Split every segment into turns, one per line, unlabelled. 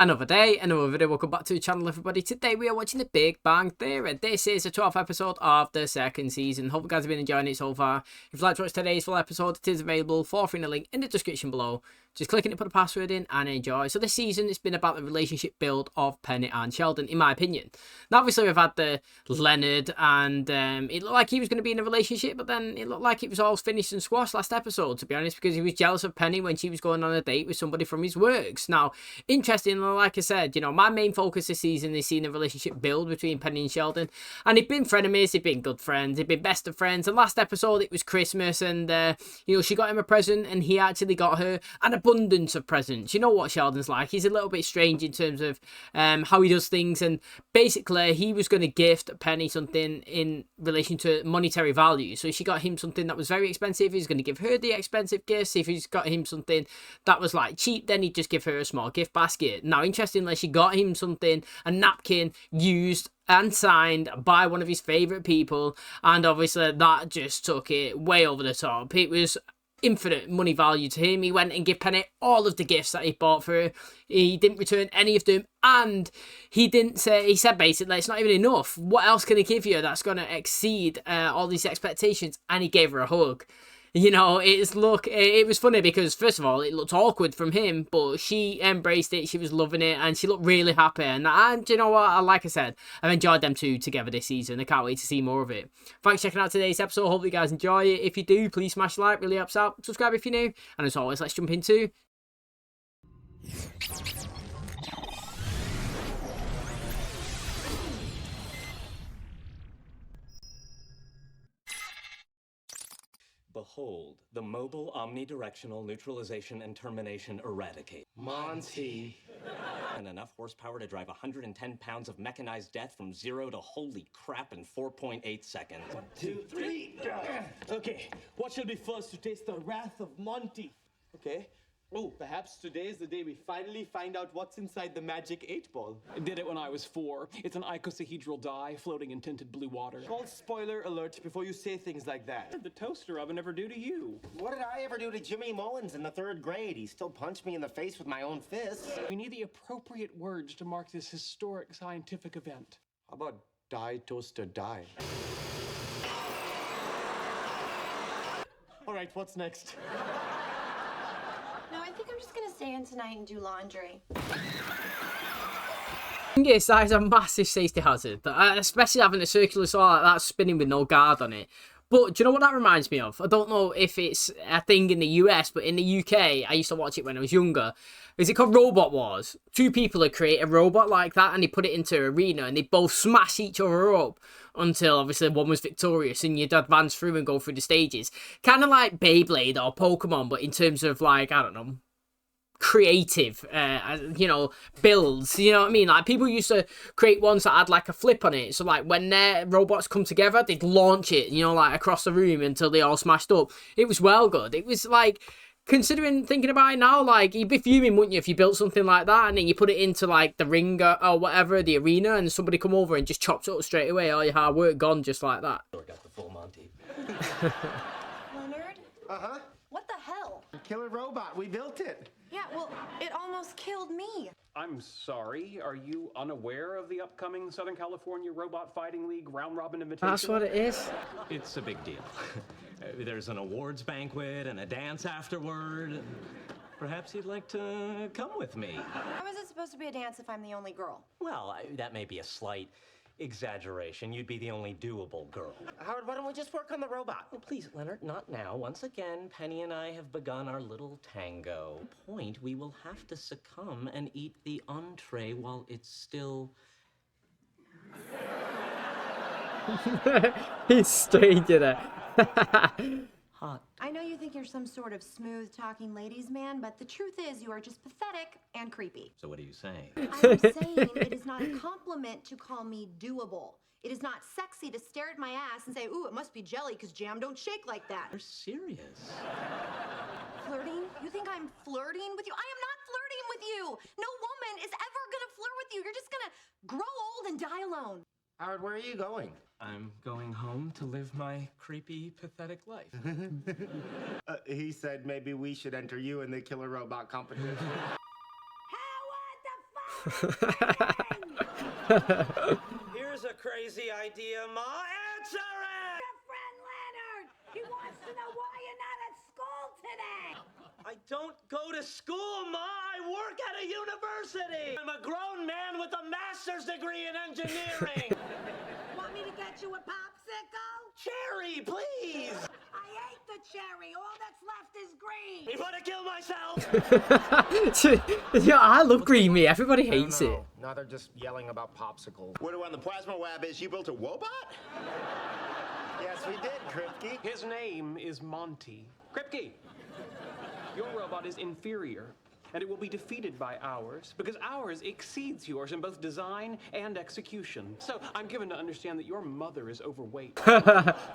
Another day, another video. Welcome back to the channel, everybody. Today we are watching The Big Bang Theory. This is the 12th episode of the second season. Hope you guys have been enjoying it so far. If you'd like to watch today's full episode, it is available for free in the link in the description below. Just click it, put a password in and enjoy. So this season, it's been about the relationship build of Penny and Sheldon, in my opinion. Now, obviously, we've had the Leonard, and it looked like he was going to be in a relationship, but then it looked like it was all finished and squashed last episode, to be honest, because he was jealous of Penny when she was going on a date with somebody from his works. Now, interestingly, like I said, you know, my main focus this season is seeing a relationship build between Penny and Sheldon, and they've been frenemies, they've been good friends, they've been best of friends. And last episode, it was Christmas, and you know, she got him a present, and he actually got her an abundance of presents. You know what Sheldon's like, he's a little bit strange in terms of how he does things, and basically he was going to gift Penny something in relation to monetary value. So she got him something that was very expensive, he's going to give her the expensive gifts. If he's got him something that was like cheap, then he'd just give her a small gift basket. Now, interestingly, she got him something, a napkin used and signed by one of his favourite people, and obviously that just took it way over the top. It was infinite money value to him. He went and gave Penny all of the gifts that he bought for her. He didn't return any of them, and he said basically, it's not even enough. What else can he give you that's going to exceed all these expectations? And he gave her a hug. You know, it was funny because, first of all, it looked awkward from him, but she embraced it, she was loving it, and she looked really happy. And you know what, like I said, I've enjoyed them two together this season. I can't wait to see more of it. Thanks for checking out today's episode. Hope you guys enjoy it. If you do, please smash like, really helps out. Subscribe if you're new. And as always, let's jump into...
Behold, the mobile omnidirectional neutralization and termination eradicate.
Monty.
And enough horsepower to drive 110 pounds of mechanized death from 0 to holy crap in 4.8 seconds.
1, 2, 3. Okay, what shall be first to taste the wrath of Monty? Okay. Oh, perhaps today is the day we finally find out what's inside the magic 8-ball.
I did it when I was 4. It's an icosahedral dye floating in tinted blue water.
Call spoiler alert before you say things like that.
What did the toaster oven ever do to you?
What did I ever do to Jimmy Mullins in the 3rd grade? He still punched me in the face with my own fists.
We need the appropriate words to mark this historic scientific event.
How about die, toaster, die? All right, what's next?
No, I think I'm just gonna stay in tonight and do laundry.
Yes, that is a massive safety hazard, especially having a circular saw like that spinning with no guard on it. But do you know what that reminds me of? I don't know if it's a thing in the US, but in the UK, I used to watch it when I was younger. Is it called Robot Wars? 2 people would create a robot like that, and they put it into an arena, and they both smash each other up until obviously one was victorious, and you'd advance through and go through the stages. Kind of like Beyblade or Pokemon, but in terms of, like, I don't know, creative you know, builds. You know what I mean? Like, people used to create ones that had like a flip on it, so like when their robots come together, they'd launch it, you know, like across the room until they all smashed up. It was well good. It was like, considering, thinking about it now, like, you'd be fuming, wouldn't you, if you built something like that and then you put it into like the ring or whatever, the arena, and somebody come over and just chops it up straight away, all your hard work gone just like that.
Or got the full Monty.
Leonard?
Uh-huh.
What the hell?
Killer robot. We built it.
Yeah, well, it almost killed me.
I'm sorry, are you unaware of the upcoming Southern California Robot Fighting League round-robin invitation?
That's what it is.
It's a big deal. There's an awards banquet and a dance afterward. Perhaps you'd like to come with me.
How is it supposed to be a dance if I'm the only girl?
Well, that may be a slight exaggeration. You'd be the only doable girl.
Howard, why don't we just work on the robot?
Oh, please, Leonard, not now. Once again, Penny and I have begun our little tango. Point, we will have to succumb and eat the entree while it's still...
He's strange in it.
hot.
I know you think you're some sort of smooth-talking ladies' man, but the truth is you are just pathetic and creepy.
So what are you saying?
I'm saying it is not a compliment to call me doable. It is not sexy to stare at my ass and say, ooh, it must be jelly because jam don't shake like that.
You're serious.
Flirting? You think I'm flirting with you? I am not flirting with you. No woman is ever gonna flirt with you. You're just gonna grow old and die alone.
Howard, where are you going?
I'm going home to live my creepy, pathetic life.
He said maybe we should enter you in the killer robot competition.
Here's a crazy idea, Ma. Answer it!
Your friend Leonard! He wants to know why you're not at school today!
I don't go to school, Ma. I work at a university. I'm a grown man with a master's degree in engineering.
Want me to get you a popsicle?
Cherry, please.
I ate the cherry. All that's left is green.
You want to kill myself?
Yeah, I love green meat. Everybody hates it.
Now they're just yelling about popsicles.
Word around the plasma lab is you built a robot?
Yes, we did, Kripke.
His name is Monty. Kripke, your robot is inferior, and it will be defeated by ours, because ours exceeds yours in both design and execution. So I'm given to understand that your mother is overweight.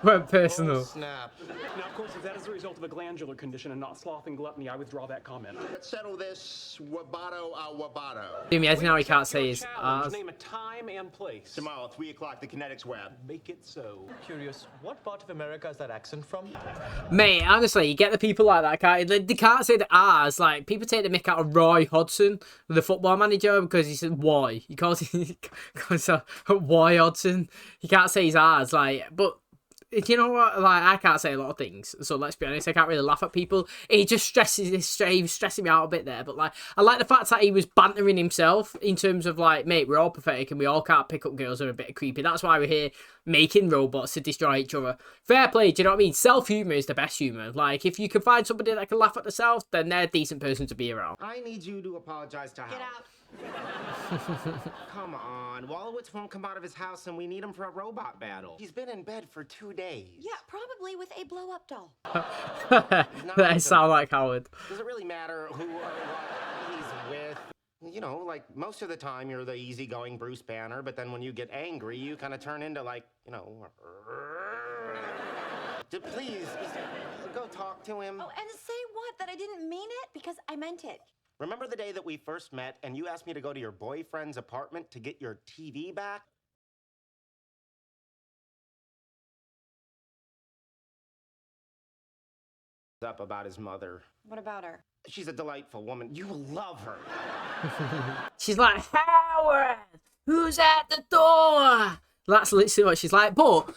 Went personal.
Snap.
Now, of course, if that is the result of a glandular condition and not sloth and gluttony, I withdraw that comment.
Let's settle this wabato a wabato.
Jimmy, as now he can't say
Your
his
challenge,
R's.
name a time and place.
Tomorrow, 3 o'clock, the kinetics web.
Make it so.
Curious, what part of America is that accent from?
Mate, honestly, you get the people like that, can't you? They can't say the R's. Like, people take the mick out of Roy Hodgson, the football manager, because he said why. He calls himself Why Hodgson. He can't say his R's, like, but you know what? Like, I can't say a lot of things, so let's be honest, I can't really laugh at people. He just he was stressing me out a bit there, but like, I like the fact that he was bantering himself in terms of like, mate, we're all pathetic and we all can't pick up girls who are a bit creepy. That's why we're here making robots to destroy each other. Fair play, do you know what I mean? Self-humour is the best humour. Like, if you can find somebody that can laugh at themselves, then they're a decent person to be around.
I need you to apologize to Hal.
Get out.
Come on. Wallowitz won't come out of his house and we need him for a robot battle. He's been in bed for 2 days.
Yeah, probably with a blow-up doll.
That sound like Howard.
Does it really matter who or what he's with? You know, like, most of the time you're the easygoing Bruce Banner, but then when you get angry, you kind of turn into, like, you know... Please, go talk to him.
Oh, and say what? That I didn't mean it? Because I meant it.
Remember the day that we first met and you asked me to go to your boyfriend's apartment to get your TV back? Up about his mother.
What about her?
She's a delightful woman. You will love her.
She's like, Howard, who's at the door? That's literally what she's like. But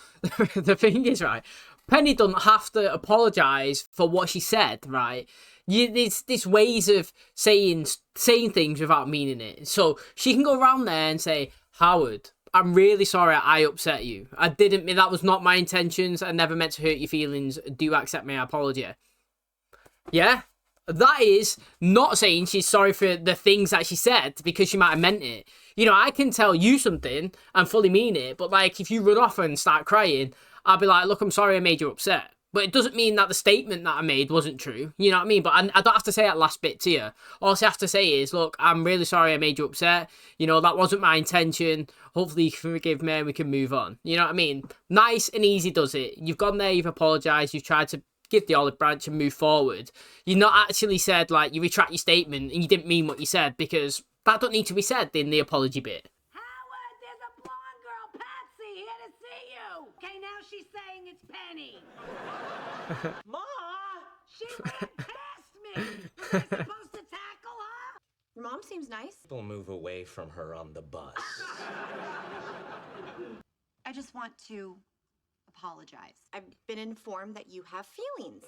the thing is, right, Penny doesn't have to apologise for what she said, right? There's ways of saying things without meaning it. So she can go around there and say, Howard, I'm really sorry I upset you. I didn't mean, that was not my intentions. I never meant to hurt your feelings. Do you accept my apology? Yeah? That is not saying she's sorry for the things that she said because she might have meant it. You know, I can tell you something and fully mean it, but like if you run off and start crying, I'll be like, look, I'm sorry I made you upset. But it doesn't mean that the statement that I made wasn't true. You know what I mean? But I don't have to say that last bit to you. All I have to say is, look, I'm really sorry I made you upset. You know, that wasn't my intention. Hopefully you can forgive me and we can move on. You know what I mean? Nice and easy does it. You've gone there, you've apologised, you've tried to give the olive branch and move forward. You've not actually said, like, you retract your statement and you didn't mean what you said, because that don't need to be said in the apology bit.
Howard, there's a blonde girl, Patsy, here to see you. Okay, now she's saying it's Penny.
Ma!
She ran past me. Was I supposed to tackle her?
Your mom seems nice.
We'll move away from her on the bus.
I just want to apologize. I've been informed that you have feelings.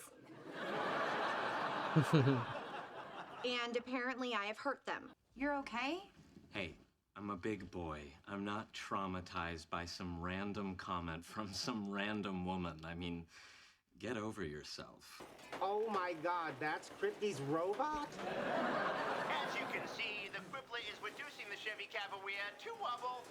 And apparently I have hurt them. You're okay?
Hey, I'm a big boy. I'm not traumatized by some random comment from some random woman. I mean, get over yourself.
Oh my God, that's Kripke's robot?
As you can see, the Crippler is reducing the Chevy Cavalier to wobble.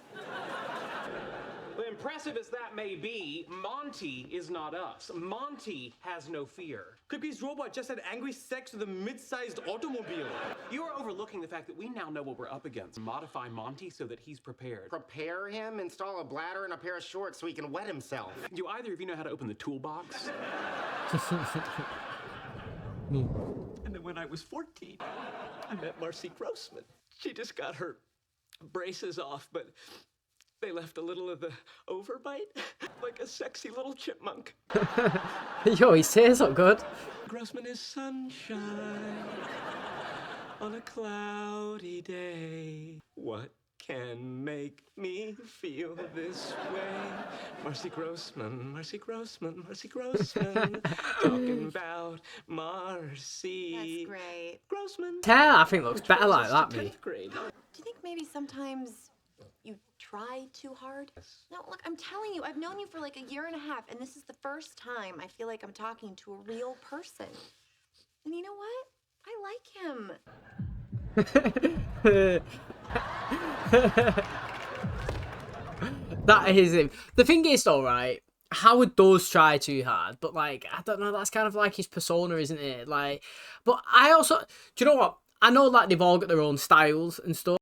Well, impressive as that may be, Monty is not us. Monty has no fear.
Kripke's robot just had angry sex with a mid-sized automobile.
You are overlooking the fact that we now know what we're up against. Modify Monty so that he's prepared.
Prepare him, install a bladder and a pair of shorts so he can wet himself.
Do either of you know how to open the toolbox?
And then when I was 14, I met Marcy Grossman. She just got her braces off, but they left a little of the overbite, like a sexy little chipmunk.
Yo, his hair's not good.
Grossman is sunshine on a cloudy day. What can make me feel this way? Marcy Grossman, Marcy Grossman, Marcy Grossman. Talking about Marcy.
That's great.
Grossman.
Hair, I think, looks
Which
better
brings
like
us
that,
to
me.
10th grade.
Do you think maybe sometimes you try too hard? No, look, I'm telling you, I've known you for like a year and a half, and this is the first time I feel like I'm talking to a real person. And you know what? I like him.
That is him. The thing is, though, right? Howard does try too hard, but like, I don't know, that's kind of like his persona, isn't it? Like, but I also, do you know what? I know that they've all got their own styles and stuff.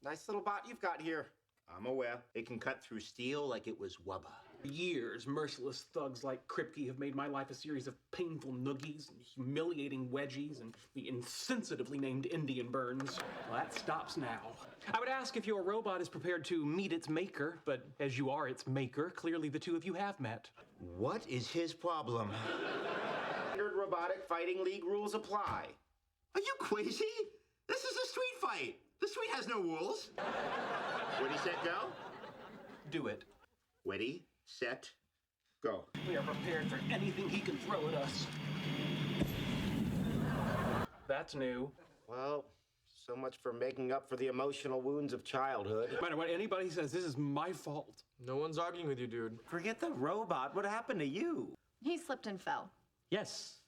Nice little bot you've got here. I'm aware. It can cut through steel like it was rubber.
For years, merciless thugs like Kripke have made my life a series of painful noogies and humiliating wedgies and the insensitively named Indian burns. Well, that stops now. I would ask if your robot is prepared to meet its maker, but as you are its maker, clearly the two of you have met.
What is his problem? Standard robotic fighting league rules apply. Are you crazy? This is a street fight. The street has no rules. Ready, set, go?
Do it.
Ready, set, go.
We are prepared for anything he can throw at us. That's new.
Well, so much for making up for the emotional wounds of childhood.
No matter what anybody says, this is my fault.
No one's arguing with you, dude.
Forget the robot. What happened to you?
He slipped and fell.
Yes,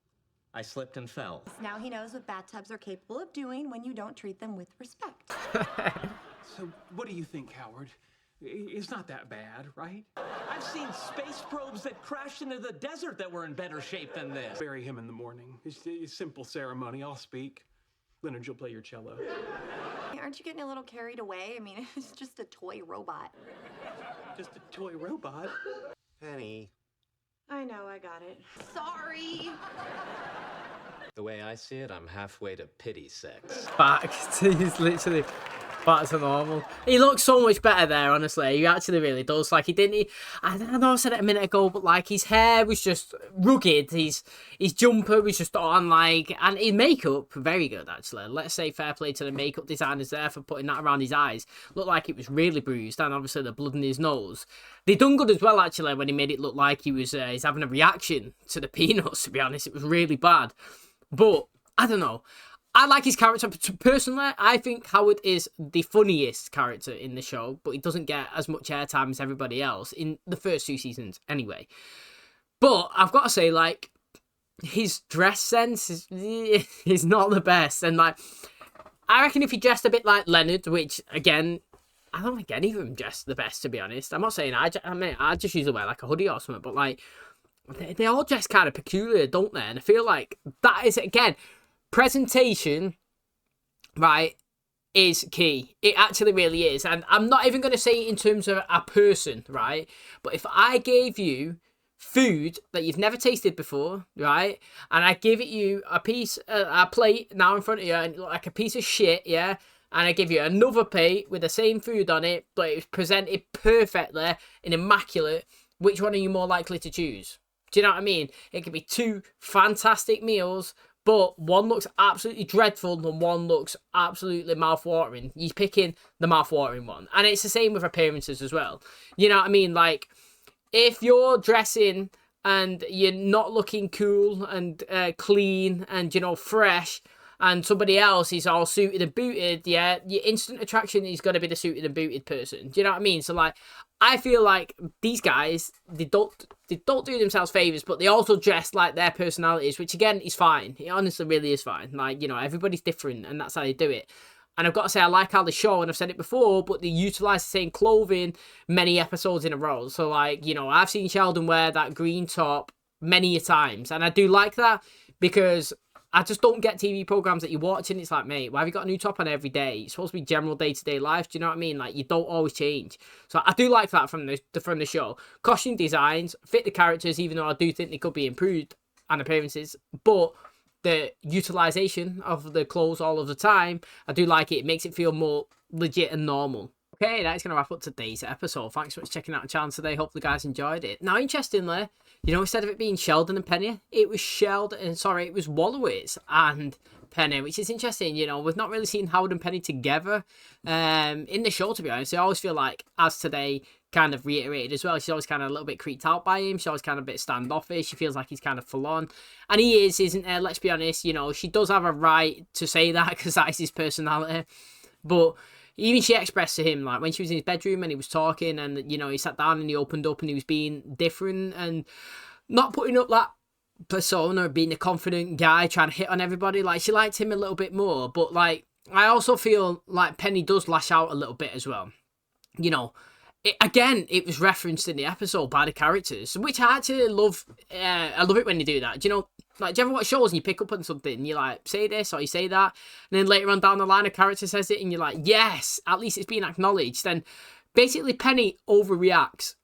I slipped and fell.
Now he knows what bathtubs are capable of doing when you don't treat them with respect.
So, what do you think, Howard? It's not that bad, right?
I've seen space probes that crashed into the desert that were in better shape than this.
Bury him in the morning. It's a simple ceremony. I'll speak. Leonard, you'll play your cello.
Hey, aren't you getting a little carried away? I mean, it's just a toy robot.
Just a toy robot.
Penny.
I know, I got it. Sorry.
The way I see it, I'm halfway to pity sex.
Back. He's literally back to normal. He looks so much better there, honestly. He actually really does. Like, I know I said it a minute ago, but like, his hair was just rugged. His jumper was just on, like, and his makeup, very good, actually. Let's say fair play to the makeup designers there for putting that around his eyes. Looked like it was really bruised, and obviously the blood in his nose. They done good as well, actually, when he made it look like he was he's having a reaction to the peanuts, to be honest. It was really bad. But, I don't know. I like his character. Personally, I think Howard is the funniest character in the show, but he doesn't get as much airtime as everybody else in the first 2 seasons anyway. But I've got to say, like, his dress sense is not the best. And, like, I reckon if he dressed a bit like Leonard, which, again, I don't think any of them dress the best, to be honest. I'm not saying I just usually wear, like, a hoodie or something, but, like, they all dress kind of peculiar, don't they? And I feel like that is, again, presentation, right, is key. It actually really is. And I'm not even going to say it in terms of a person, right? But if I gave you food that you've never tasted before, right? And I give it you a plate now in front of you and it looked like a piece of shit, yeah? And I give you another plate with the same food on it, but it was presented perfectly and immaculate, which one are you more likely to choose? Do you know what I mean? It could be 2 fantastic meals, but one looks absolutely dreadful and one looks absolutely mouth-watering. You're picking the mouth-watering one. And it's the same with appearances as well. You know what I mean? Like, if you're dressing and you're not looking cool and clean and, you know, fresh, and somebody else is all suited and booted, yeah, your instant attraction is going to be the suited and booted person. Do you know what I mean? So, like, I feel like these guys, they don't do themselves favours, but they also dress like their personalities, which, again, is fine. It honestly really is fine. Like, you know, everybody's different, and that's how they do it. And I've got to say, I like how they show, and I've said it before, but they utilise the same clothing many episodes in a row. So, like, you know, I've seen Sheldon wear that green top many a times, and I do like that, because I just don't get TV programs that you watch and it's like, mate, why have you got a new top on every day? It's supposed to be general day-to-day life. Do you know what I mean? Like, you don't always change. So I do like that from the show. Costume designs fit the characters, even though I do think they could be improved and appearances. But the utilization of the clothes all of the time, I do like it. It makes it feel more legit and normal. Okay, that's going to wrap up today's episode. Thanks so much for checking out the channel today. Hope you guys enjoyed it. Now, interestingly, you know, instead of it being Sheldon and Penny, it was Wallowitz and Penny, which is interesting. You know, we've not really seen Howard and Penny together in the show, to be honest. I always feel like, as today kind of reiterated as well, she's always kind of a little bit creeped out by him. She's always kind of a bit standoffish. She feels like he's kind of full on. And he is, isn't there? Let's be honest. You know, she does have a right to say that because that is his personality. But even she expressed to him, like, when she was in his bedroom and he was talking and, you know, he sat down and he opened up and he was being different and not putting up that persona of being a confident guy trying to hit on everybody. Like, she liked him a little bit more. But, like, I also feel like Penny does lash out a little bit as well. You know, it was referenced in the episode by the characters, which I actually love. I love it when they do that. Do you know, like, do you ever watch shows and you pick up on something and you like say this or you say that, and then later on down the line a character says it and you're like, yes, at least it's being acknowledged. Then basically Penny overreacts,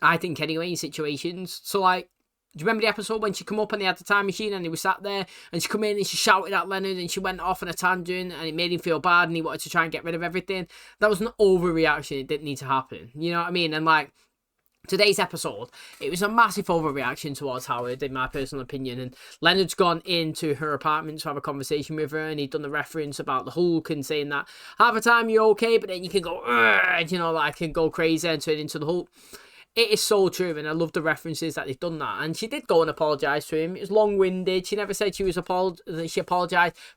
I think, anyway, in situations. So, like, do you remember the episode when she come up and they had the time machine and he was sat there and she come in and she shouted at Leonard and she went off on a tangent and it made him feel bad and he wanted to try and get rid of everything? That was an overreaction. It didn't need to happen. You know what I mean? And, like, today's episode, it was a massive overreaction towards Howard, in my personal opinion. And Leonard's gone into her apartment to have a conversation with her, and he'd done the reference about the Hulk and saying that half the time you're okay, but then you can go, you know, like, and go crazy and turn into the Hulk. It is so true, and I love the references that they've done that. And she did go and apologise to him. It was long-winded. She never said she apologised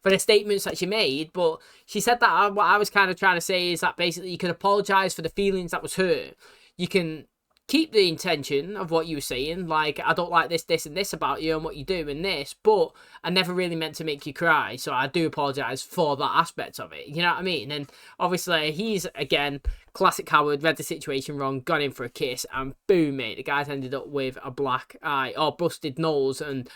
for the statements that she made, but she said that what I was kind of trying to say is that basically you can apologise for the feelings that was hurt. You can keep the intention of what you were saying, like, I don't like this, this, and this about you and what you do and this, but I never really meant to make you cry, so I do apologise for that aspect of it. You know what I mean? And obviously, he's, again, classic Howard, read the situation wrong, gone in for a kiss, and boom, mate, the guy's ended up with a black eye, or busted nose, and,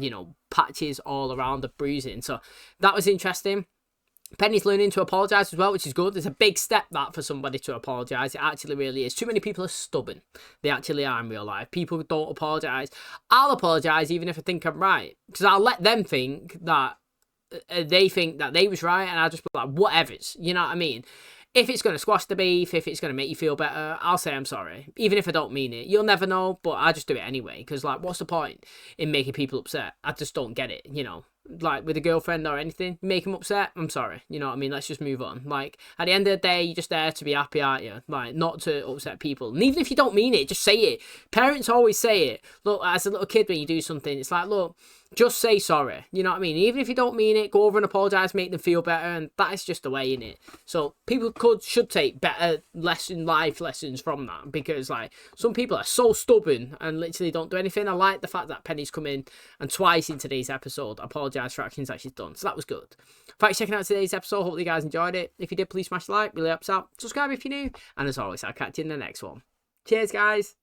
you know, patches all around the bruising. So that was interesting. Penny's learning to apologise as well, which is good. It's a big step, that, for somebody to apologise. It actually really is. Too many people are stubborn. They actually are in real life. People don't apologise. I'll apologise even if I think I'm right, because I'll let them think that they think that they was right, and I'll just be like, whatever's. You know what I mean? If it's going to squash the beef, if it's going to make you feel better, I'll say I'm sorry. Even if I don't mean it. You'll never know, but I just do it anyway. Because, like, what's the point in making people upset? I just don't get it, you know. Like, with a girlfriend or anything, make them upset, I'm sorry. You know what I mean? Let's just move on. Like, at the end of the day, you're just there to be happy, aren't you? Like, not to upset people. And even if you don't mean it, just say it. Parents always say it. Look, as a little kid, when you do something, it's like, look, just say sorry. You know what I mean? Even if you don't mean it, go over and apologise, make them feel better, and that is just the way, innit? So people should take better life lessons from that, because, like, some people are so stubborn and literally don't do anything. I like the fact that Penny's come in and twice in today's episode apologised for actions that she's done. So that was good. Thanks for checking out today's episode. Hope you guys enjoyed it. If you did, please smash the like. Really helps out. Subscribe if you're new. And as always, I'll catch you in the next one. Cheers, guys.